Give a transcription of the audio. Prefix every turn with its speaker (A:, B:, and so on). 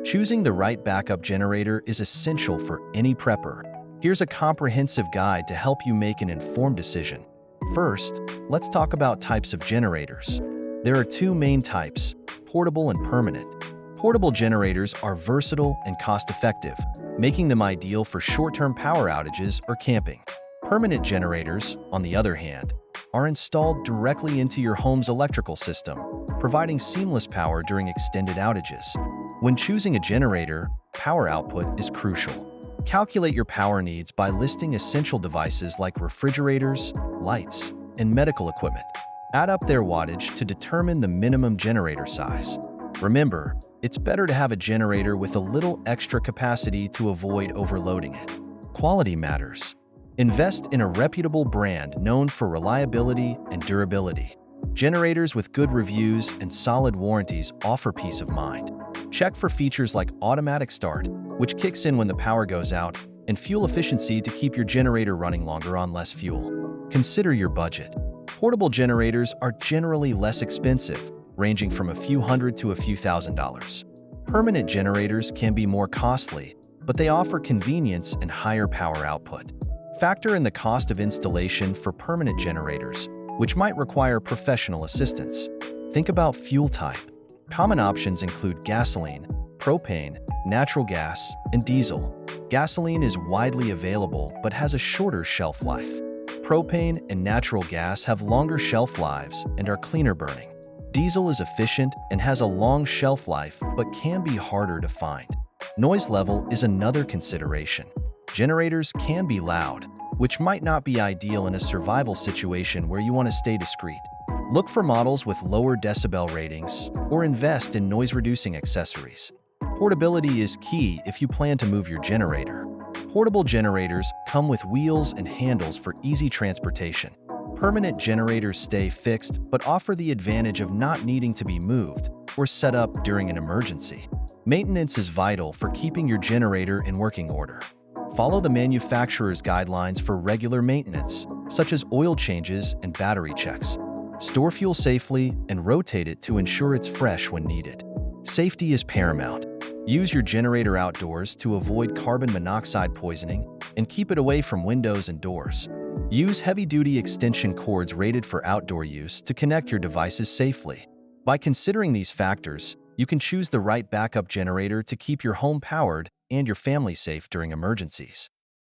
A: Choosing the right backup generator is essential for any prepper. Here's a comprehensive guide to help you make an informed decision. First, let's talk about types of generators. There are two main types: portable and permanent. Portable generators are versatile and cost-effective, making them ideal for short-term power outages or camping. Permanent generators, on the other hand, are installed directly into your home's electrical system, providing seamless power during extended outages. When choosing a generator, power output is crucial. Calculate your power needs by listing essential devices like refrigerators, lights, and medical equipment. Add up their wattage to determine the minimum generator size. Remember, it's better to have a generator with a little extra capacity to avoid overloading it. Quality matters. Invest in a reputable brand known for reliability and durability. Generators with good reviews and solid warranties offer peace of mind. Check for features like automatic start, which kicks in when the power goes out, and fuel efficiency to keep your generator running longer on less fuel. Consider your budget. Portable generators are generally less expensive, ranging from a few hundred to a few $1,000s. Permanent generators can be more costly, but they offer convenience and higher power output. Factor in the cost of installation for permanent generators, which might require professional assistance. Think about fuel type. Common options include gasoline, propane, natural gas, and diesel. Gasoline is widely available but has a shorter shelf life. Propane and natural gas have longer shelf lives and are cleaner burning. Diesel is efficient and has a long shelf life but can be harder to find. Noise level is another consideration. Generators can be loud, which might not be ideal in a survival situation where you want to stay discreet. Look for models with lower decibel ratings or invest in noise-reducing accessories. Portability is key if you plan to move your generator. Portable generators come with wheels and handles for easy transportation. Permanent generators stay fixed but offer the advantage of not needing to be moved or set up during an emergency. Maintenance is vital for keeping your generator in working order. Follow the manufacturer's guidelines for regular maintenance, such as oil changes and battery checks. Store fuel safely and rotate it to ensure it's fresh when needed. Safety is paramount. Use your generator outdoors to avoid carbon monoxide poisoning and keep it away from windows and doors. Use heavy-duty extension cords rated for outdoor use to connect your devices safely. By considering these factors, you can choose the right backup generator to keep your home powered and your family safe during emergencies.